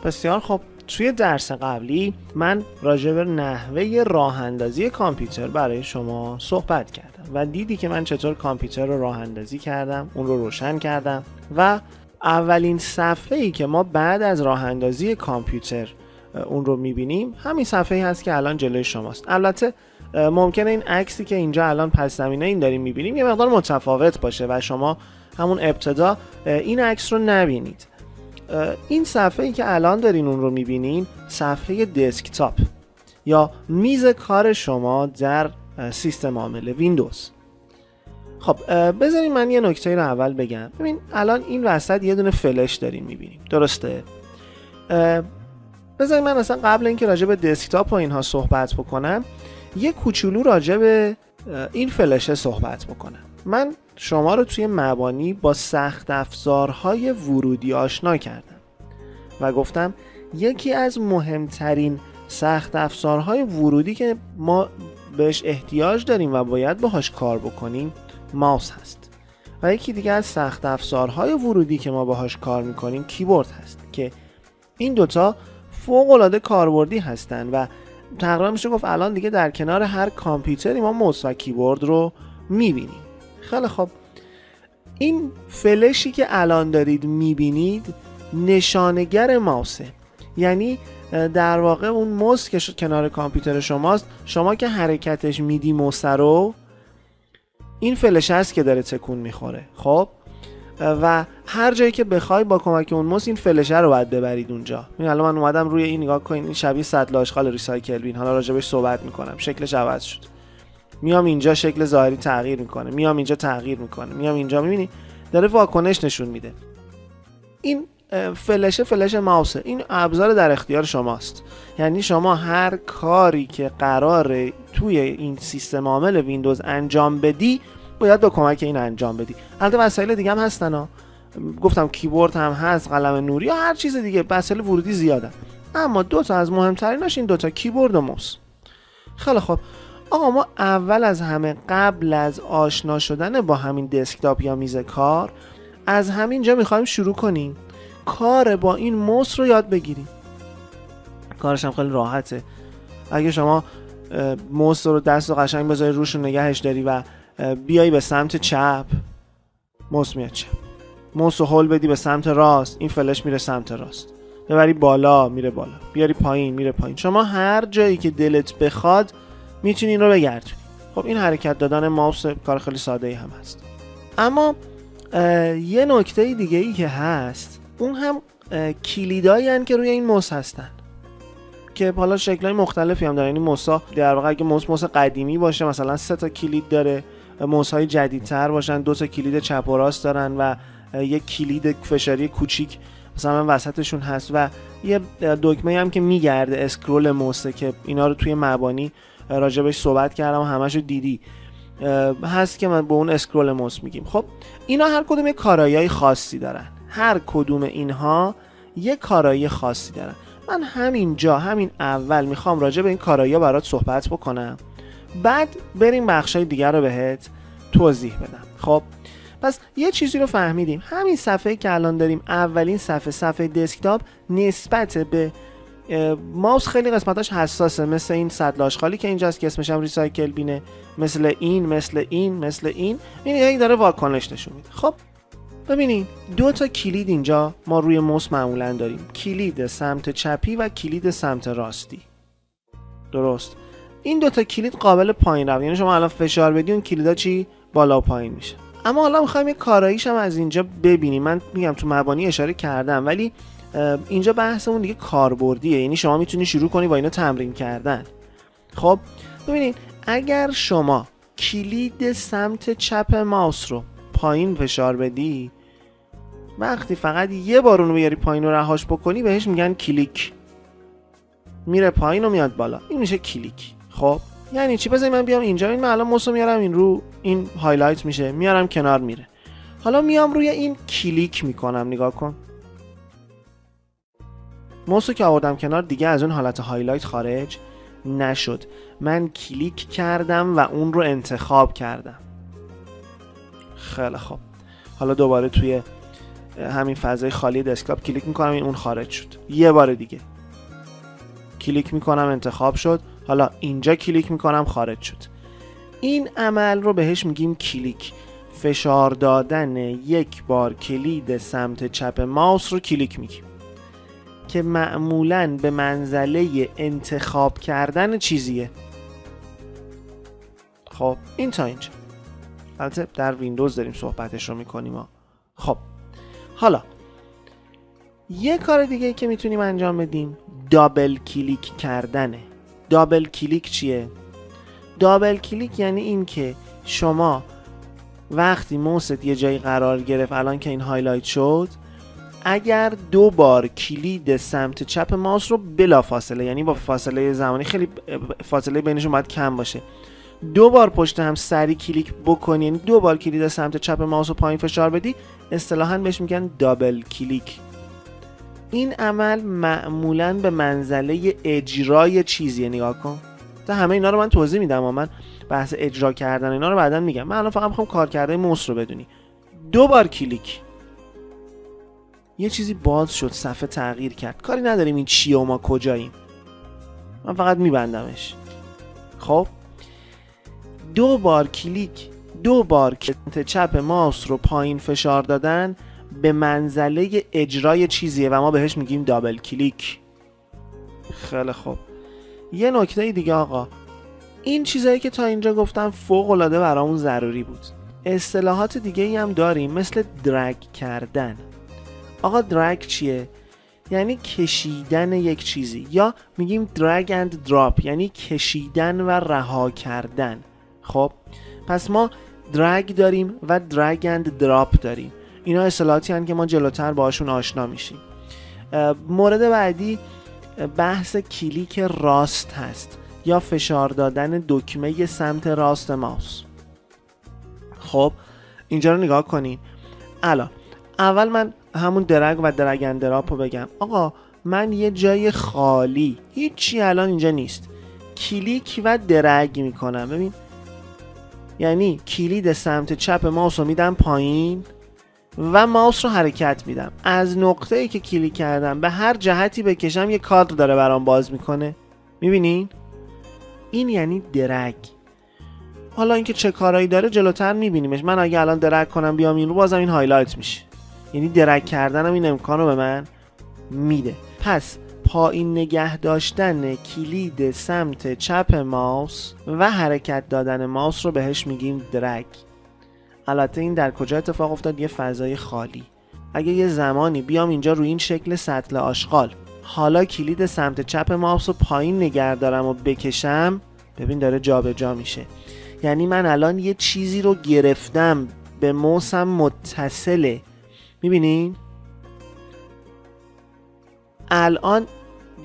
بسیار خب، توی درس قبلی من راجع به نحوه راه اندازی کامپیوتر برای شما صحبت کردم و دیدی که من چطور کامپیوتر رو راه اندازی کردم، اون رو روشن کردم و اولین صفحه‌ای که ما بعد از راه اندازی کامپیوتر اون رو می‌بینیم همین صفحه‌ای هست که الان جلوی شماست. البته ممکنه این عکسی که اینجا الان پس زمینه این داریم می‌بینیم یه مقدار متفاوت باشه و شما همون ابتدا این عکس رو نبینید. این صفحه‌ای که الان دارین اون رو می‌بینین صفحه دسکتاپ یا میز کار شما در سیستم عامل ویندوز. خب بذارین من یه نکته رو اول بگم. ببین الان این وسط یه دونه فلش داریم می‌بینیم، درسته؟ بذارین من اصلا قبل اینکه راجع به دسکتاپ و اینها صحبت بکنم یه کوچولو راجع به این فلشه صحبت بکنم. من شما رو توی مبانی با سخت افزارهای ورودی آشنا کردم و گفتم یکی از مهمترین سخت افزارهای ورودی که ما بهش احتیاج داریم و باید باهاش کار بکنیم ماوس هست و یکی دیگه از سخت افزارهای ورودی که ما باهاش کار میکنیم کیبورد هست که این دوتا فوق‌العاده کاربردی هستن و تقریبا میشه گفت الان دیگه در کنار هر کامپیوتری ما ماوس و کیبورد رو میبینیم. خیلی خب، این فلشی که الان دارید میبینید نشانگر ماوسه، یعنی در واقع اون موس که کنار کامپیوتر شماست، شما که حرکتش میدی موس رو، این فلش هست که داره تکون میخوره. خب و هر جایی که بخوای با کمک اون موس این فلشه رو باید ببرید اونجا. این الان من اومدم روی این نگاه کنین، این شبیه سطل آشغال ریسایکل بین، حالا راجبش صحبت میکنم. شکلش عوض شد، میام اینجا شکل ظاهری تغییر میکنه، میام اینجا تغییر میکنه، میام اینجا، میبینی داره واکنش نشون میده. این فلش ماوسه، این ابزار در اختیار شماست. یعنی شما هر کاری که قراره توی این سیستم عامل ویندوز انجام بدی باید با کمک این انجام بدی. البته وسایل دیگه هم هستن ها، گفتم کیبورد هم هست، قلم نوری یا هر چیز دیگه، وسایل ورودی زیادن، اما دو تا از مهمتریناش این دوتا، کیبورد و موس. خیلی خب آقا، ما اول از همه قبل از آشنا شدن با همین دسکتاپ یا میز کار از همینجا میخوایم شروع کنیم کار با این موس رو یاد بگیریم. کارش هم خیلی راحته. اگه شما موس رو دست و قشنگ بذاری روش نگهش داری و بیایی به سمت چپ، موس میاد چپ. موس رو هول بدی به سمت راست، این فلش میره سمت راست. ببری بالا میره بالا، بیاری پایین میره پایین. شما هر جایی که دلت بخواد میتونی این رو بگردونی. خب این حرکت دادن ماوس کار خیلی ساده‌ای هم هست. اما یه نکته دیگه ای که هست، اون هم کلیدایی هستن که روی این موس هستن که حالا شکل‌های مختلفی هم داره. یعنی موسا در واقع اگه موس قدیمی باشه مثلا 3 تا کلید داره، موس‌های جدیدتر باشن 2 تا کلید چپ و راست دارن و یک کلید فشاری کوچیک مثلا وسطشون هست و یه دکمه هم که میگرده اسکرول موسه که اینا رو توی مبانی راجبش صحبت کردم و همشو دیدی هست که من به اون اسکرول موس میگیم. خب اینا هر کدوم یه کارایی خاصی دارن، هر کدوم اینها یه کارایی خاصی دارن. من همین اول میخوام راجع به این کارایی برات صحبت بکنم، بعد بریم بخشای دیگر رو بهت توضیح بدم. خب پس یه چیزی رو فهمیدیم، همین صفحه که الان داریم، اولین صفحه دسکتاپ، نسبت به ماوس خیلی قسمتاش حساسه، مثل این سطل آشغالی که اینجاست که اسمش هم ریسایکل بینه، مثل این این داره واکنش نشون میده. خب ببینید 2 تا کلید اینجا ما روی موس معمولا داریم، کلید سمت چپی و کلید سمت راستی. درست، این 2 تا کلید قابل پایین رفتن، یعنی شما الان فشار بدی اون کلیدا چی بالا و پایین میشه. اما حالا میخوایم یه کاراییش هم از اینجا ببینیم. من میگم تو مبانی اشاره کردم ولی اینجا بحثمون دیگه کاربردیه، یعنی شما میتونی شروع کنی با اینا تمرین کردن. خب ببینید اگر شما کلید سمت چپ ماوس رو پایین فشار بدی، وقتی فقط یه بار اونو بیاری پایین و رهاش بکنی بهش میگن کلیک، میره پایین و میاد بالا، این میشه کلیک. خب یعنی چی؟ بذاری من بیام اینجا، این من الان موسو میارم این رو، این هایلایت میشه، میارم کنار میره. حالا میام روی این کلیک میکنم، نگاه کن، موسو که آوردم کنار دیگه از اون حالت هایلایت خارج نشد، من کلیک کردم و اون رو انتخاب کردم. خیلی خوب، حالا دوباره توی همین فضای خالی دسکتاپ کلیک میکنم، این اون خارج شد. یه بار دیگه کلیک میکنم انتخاب شد. حالا اینجا کلیک میکنم خارج شد. این عمل رو بهش میگیم کلیک. فشار دادن یک بار کلید سمت چپ ماوس رو کلیک میگیم که معمولاً به منزله انتخاب کردن چیزیه. خب این تا اینجا. البته در ویندوز داریم صحبتش رو میکنیم. خب حالا یه کار دیگه که میتونیم انجام بدیم دابل کلیک کردنه. دابل کلیک چیه؟ دابل کلیک یعنی این که شما وقتی موست یه جایی قرار گرفت، الان که این هایلایت شد، اگر 2 بار کلید سمت چپ ماوس رو بلا فاصله، یعنی با فاصله زمانی خیلی فاصله بینشون باید کم باشه، 2 بار پشت هم سری کلیک بکنی، یعنی 2 بار کلید سمت چپ ماوس رو پایین فشار بدی، اصطلاحاً بهش میگن دابل کلیک. این عمل معمولاً به منزله اجرای چیزیه. نگاه کن، تا همه اینا رو من توضیح میدم، من بحث اجرا کردن اینا رو بعداً میگم. من الان فقط میخوام کارکرده موس رو بدونی. 2 بار کلیک، یه چیزی باز شد، صفحه تغییر کرد، کاری نداریم این چیه و ما کجاییم، من فقط میبندمش. خب 2 بار کلیک، 2 بار کلید چپ ماوس رو پایین فشار دادن به منزله اجرای چیزیه و ما بهش میگیم دابل کلیک. خیلی خوب. یه نکته دیگه آقا، این چیزایی که تا اینجا گفتم فوق العاده برامون ضروری بود. اصطلاحات دیگه ای هم داریم مثل درگ کردن. آقا درگ چیه؟ یعنی کشیدن یک چیزی، یا میگیم drag and drop یعنی کشیدن و رها کردن. خب پس ما درگ داریم و drag and drop داریم. اینا اصطلاحاتی هستند که ما جلوتر باهاشون آشنا میشیم. مورد بعدی بحث کلیک راست هست یا فشار دادن دکمه سمت راست ماوس. خب اینجا رو نگاه کنین. الان اول من همون درگ و درگ اند دراپ رو بگم. آقا من یه جای خالی، هیچی الان اینجا نیست، کلیک و درگ میکنم. ببین یعنی کلید سمت چپ ماوس رو میدم پایین و ماوس رو حرکت میدم. از نقطه‌ای که کلیک کردم به هر جهتی بکشم یه کادر داره برام باز میکنه. میبینین؟ این یعنی درگ. حالا اینکه چه کارایی داره جلوتر میبینیمش. من اگه الان درگ کنم بیام این رو، بازم این هایلایت میشه. یعنی درگ کردنم این امکان رو به من میده. پس پایین نگه داشتن کلید سمت چپ ماوس و حرکت دادن ماوس رو بهش میگیم درگ. البته این در کجا اتفاق افتاد؟ یه فضای خالی. اگه یه زمانی بیام اینجا روی این شکل سطل آشغال، حالا کلید سمت چپ ماوس رو پایین نگه دارم و بکشم، ببین داره جابجا میشه. یعنی من الان یه چیزی رو گرفتم، به موسم متصله. میبینین؟ الان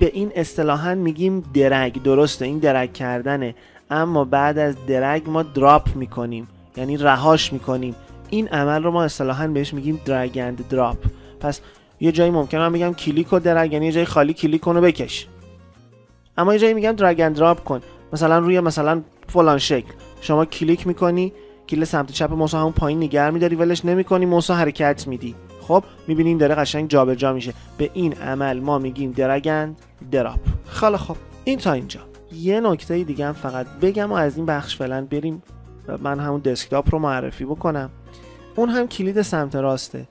به این اصطلاحاً میگیم درگ. درسته این درگ کردنه، اما بعد از درگ ما دراپ میکنیم، یعنی رهاش میکنیم. این عمل رو ما اصطلاحاً بهش میگیم درگ اند دراپ. پس یه جایی ممکنه من بگم کلیک و درگ، یعنی یه جای خالی کلیک کن و بکش، اما یه جایی میگم درگ اند دراپ کن. مثلا روی مثلا فلان شکل شما کلیک میکنی، کلید سمت چپ موس همون پایین نگه میداری، ولش نمیکنی، موس حرکت میدی. خب میبینین داره قشنگ جابجا میشه. به این عمل ما میگیم درگ اند دراپ. خیلی خب این تا اینجا. یه نکته دیگه هم فقط بگم و از این بخش فعلا بریم. من همون دسکتاپ رو معرفی بکنم. اون هم کلید سمت راسته.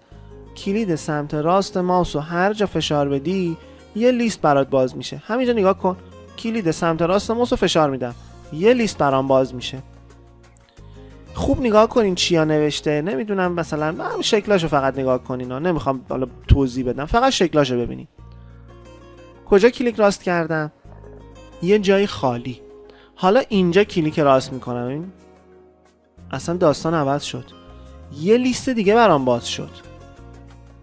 کلید سمت راست ماوس رو هر جا فشار بدی یه لیست برات باز میشه. همینجا نگاه کن، کلید سمت راست ماوس رو فشار میدم، یه لیست برام باز میشه. خوب نگاه کنین چیا نوشته. نمیدونم مثلا من شکلاشو فقط نگاه کنین، نمیخوام حالا توضیح بدم، فقط شکلاشو ببینین. کجا کلیک راست کردم؟ یه جای خالی. حالا اینجا کلیک راست میکنم، این اصلا داستان عوض شد. یه لیست دیگه برام باز شد.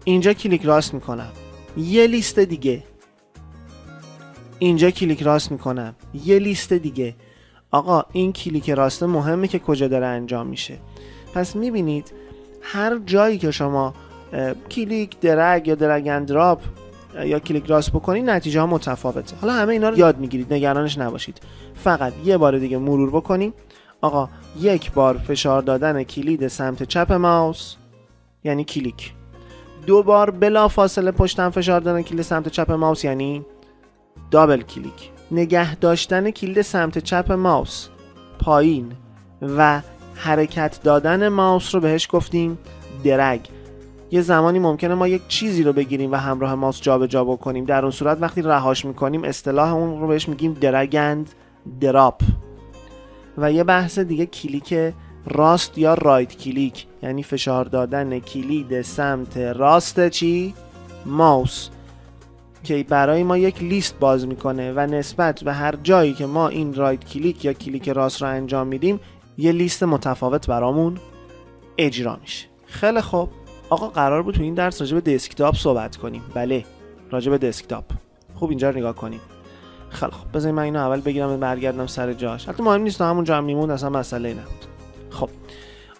اینجا کلیک راست میکنم، یه لیست دیگه. اینجا کلیک راست میکنم، یه لیست دیگه. آقا این کلیک راست مهمه که کجا داره انجام میشه. پس میبینید هر جایی که شما کلیک درگ یا درگ اند دراپ یا کلیک راست بکنید نتیجه ها متفاوته. حالا همه اینا رو یاد میگیرید، نگرانش نباشید. فقط یه بار دیگه مرور بکنیم. آقا یک بار فشار دادن کلید سمت چپ ماوس یعنی کلیک، 2 بار بلا فاصله پشتم فشار دادن کلید سمت چپ ماوس یعنی دابل کلیک. نگه داشتن کلید سمت چپ ماوس پایین و حرکت دادن ماوس رو بهش گفتیم درگ. یه زمانی ممکنه ما یک چیزی رو بگیریم و همراه ماوس جابجا بکنیم، در اون صورت وقتی رهاش میکنیم اصطلاح اون رو بهش میگیم درگ اند دراپ. و یه بحث دیگه کلیک راست یا رایت کلیک، یعنی فشار دادن کلید سمت راست ماوس که برای ما یک لیست باز میکنه و نسبت به هر جایی که ما این رایت کلیک یا کلیک راست رو انجام میدیم یه لیست متفاوت برامون اجرا میشه. خیلی خوب آقا، قرار بود تو این درس راجع به دسکتاپ صحبت کنیم. بله، راجع به دسکتاپ. خوب اینجا رو نگاه کنیم. خیلی خوب، بذارید من اینو اول بگیرم و برگردم سر جاش. حتی مهم نیست، همون جا هم میموند، اصلا مسئله نبود. خب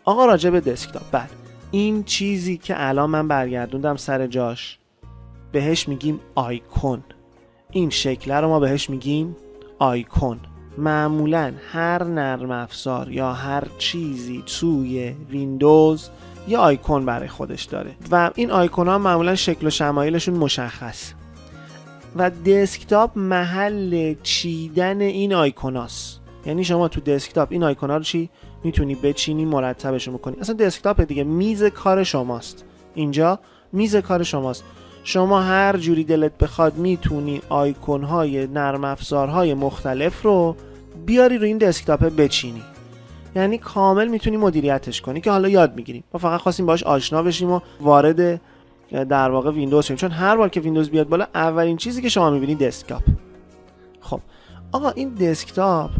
آقا، راجع به دسکتاپ. بله، این چیزی که الان من برگردوندم سر جاش بهش میگیم آیکون. این شکل رو ما بهش میگیم آیکون. معمولا هر نرم افزار یا هر چیزی توی ویندوز یه آیکون برای خودش داره و این آیکون ها معمولا شکل و شمایلشون مشخص و دسکتاپ محل چیدن این آیکون هاست. یعنی شما تو دسکتاپ این آیکون ها رو میتونی بچینی، مرتبشون بکنی. اصلا دسکتاپ دیگه میز کار شماست. اینجا میز کار شماست. شما هر جوری دلت بخواد میتونی آیکون های نرم افزارهای مختلف رو بیاری رو این دسکتاپ بچینی. یعنی کامل میتونی مدیریتش کنی که حالا یاد میگیریم. ما فقط خواستیم باهاش آشنا بشیم و وارد در واقع ویندوز شیم، چون هر بار که ویندوز بیاد بالا اولین چیزی که شما میبینید دسکتاپ. خب آقا، این دسکتاپ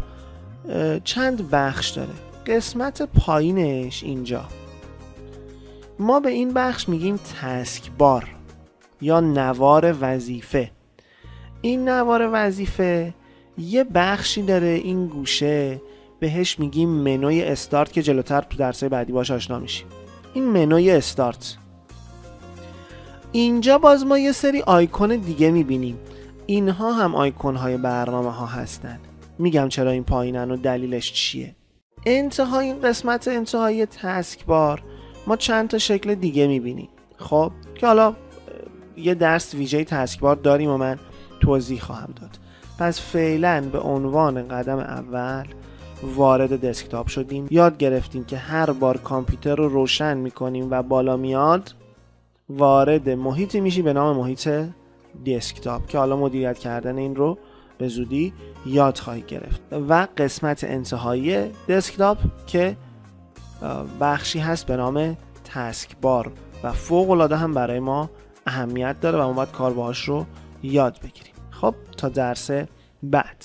چند بخش داره. قسمت پایینش اینجا ما به این بخش میگیم تسک بار یا نوار وظیفه. این نوار وظیفه یه بخشی داره این گوشه بهش میگیم منوی استارت که جلوتر تو درسای بعدی باهاش آشنا میشیم. این منوی استارت. اینجا باز ما یه سری آیکون دیگه میبینیم. اینها هم آیکون های برنامه ها هستن. میگم چرا این پایینن و دلیلش چیه. انتهای این قسمت انتهایی تسک بار ما چند تا شکل دیگه میبینیم. خب که حالا یه درس ویژه تسک بار داریم و من توضیح خواهم داد. پس فعلا به عنوان قدم اول وارد دسکتاپ شدیم. یاد گرفتیم که هر بار کامپیوتر رو روشن میکنیم و بالا میاد وارد محیطی میشی به نام محیط دسکتاپ که حالا مدیریت کردن این رو به زودی یاد خواهی گرفت. و قسمت انتهایی دسکتاپ که بخشی هست به نام تسک بار و فوق العاده هم برای ما اهمیت داره و ما باید کار باهاش رو یاد بگیریم. خب تا درس بعد.